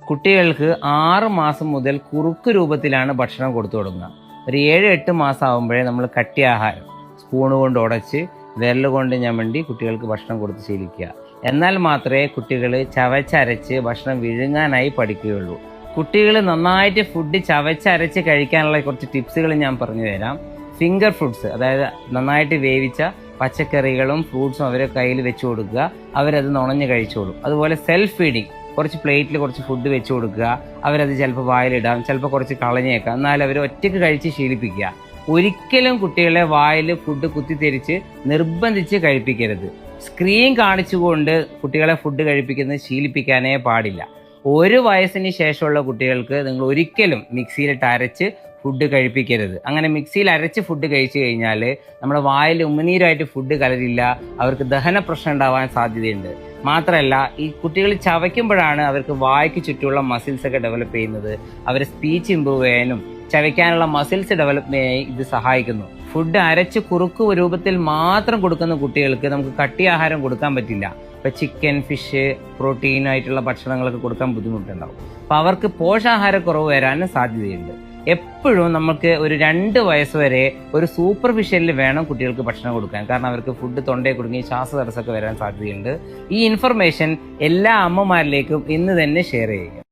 കുട്ടികൾക്ക് 6 മാസം മുതൽ കുറുക്ക് രൂപത്തിലാണ് ഭക്ഷണം കൊടുത്തു തുടങ്ങുക. ഒരു 7-8 മാസം ആകുമ്പോഴേ നമ്മൾ കട്ടി ആഹാരം സ്പൂണ് കൊണ്ട് ഉടച്ച് വിരൽ കൊണ്ട് ഞമണ്ടി കുട്ടികൾക്ക് ഭക്ഷണം കൊടുത്ത് ശീലിക്കുക. എന്നാൽ മാത്രമേ കുട്ടികൾ ചവച്ചരച്ച് ഭക്ഷണം വിഴുങ്ങാനായി പഠിക്കുകയുള്ളൂ. കുട്ടികൾ നന്നായിട്ട് ഫുഡ് ചവച്ചരച്ച് കഴിക്കാനുള്ള കുറച്ച് ടിപ്സുകൾ ഞാൻ പറഞ്ഞു തരാം. ഫിംഗർ ഫ്രൂട്ട്സ്, അതായത് നന്നായിട്ട് വേവിച്ച പച്ചക്കറികളും ഫ്രൂട്ട്സും അവരെ കയ്യിൽ വെച്ച് കൊടുക്കുക, അവരത് നുണഞ്ഞ് കഴിച്ചോളും. അതുപോലെ സെൽഫ് ഫീഡിങ്, കുറച്ച് പ്ലേറ്റിൽ കുറച്ച് ഫുഡ് വെച്ച് കൊടുക്കുക, അവരത് ചിലപ്പോൾ വായിലിടാം, ചിലപ്പോൾ കുറച്ച് കളഞ്ഞേക്കാം, എന്നാൽ അവർ ഒറ്റയ്ക്ക് കഴിച്ച് ശീലിപ്പിക്കുക. ഒരിക്കലും കുട്ടികളെ വായിൽ ഫുഡ് കുത്തിത്തിരിച്ച് നിർബന്ധിച്ച് കഴിപ്പിക്കരുത്. സ്ക്രീൻ കാണിച്ചുകൊണ്ട് കുട്ടികളെ ഫുഡ് കഴിപ്പിക്കുന്നത് ശീലിപ്പിക്കാനേ പാടില്ല. 1 വയസ്സിന് ശേഷമുള്ള കുട്ടികൾക്ക് നിങ്ങൾ ഒരിക്കലും മിക്സിയിലിട്ട് അരച്ച് ഫുഡ് കഴിപ്പിക്കരുത്. അങ്ങനെ മിക്സിയിൽ അരച്ച് ഫുഡ് കഴിച്ചു കഴിഞ്ഞാൽ നമ്മുടെ വായിൽ ഉമിനീരായിട്ട് ഫുഡ് കലരില്ല, അവർക്ക് ദഹന പ്രശ്നം ഉണ്ടാവാൻ സാധ്യതയുണ്ട്. മാത്രമല്ല, ഈ കുട്ടികൾ ചവയ്ക്കുമ്പോഴാണ് അവർക്ക് വായ്ക്ക് ചുറ്റുമുള്ള മസിൽസ് ഒക്കെ ഡെവലപ്പ് ചെയ്യുന്നത്. അവർ സ്പീച്ച് ഇമ്പ്രൂവ് ചെയ്യാനും ചവയ്ക്കാനുള്ള മസിൽസ് ഡെവലപ്പ് ചെയ്യാൻ ഇത് സഹായിക്കുന്നു. ഫുഡ് അരച്ച് കുറുക്ക് രൂപത്തിൽ മാത്രം കൊടുക്കുന്ന കുട്ടികൾക്ക് നമുക്ക് കട്ടി ആഹാരം കൊടുക്കാൻ പറ്റില്ല. ഇപ്പം ചിക്കൻ, ഫിഷ്, പ്രോട്ടീനായിട്ടുള്ള ഭക്ഷണങ്ങളൊക്കെ കൊടുക്കാൻ ബുദ്ധിമുട്ടുണ്ടാവും. അപ്പം അവർക്ക് പോഷകാഹാരക്കുറവ് വരാനും സാധ്യതയുണ്ട്. എപ്പോഴും നമുക്ക് ഒരു 2 വയസ്സ് വരെ ഒരു സൂപ്പർഫിഷ്യലിൽ വേണം കുട്ടികൾക്ക് ഭക്ഷണം കൊടുക്കാൻ. കാരണം അവർക്ക് ഫുഡ് തൊണ്ടയിൽ കുടുങ്ങി ശ്വാസതടസ്സമൊക്കെ വരാൻ സാധ്യതയുണ്ട്. ഈ ഇൻഫർമേഷൻ എല്ലാ അമ്മമാരിലേക്കും ഇന്ന് തന്നെ ഷെയർ ചെയ്യുക.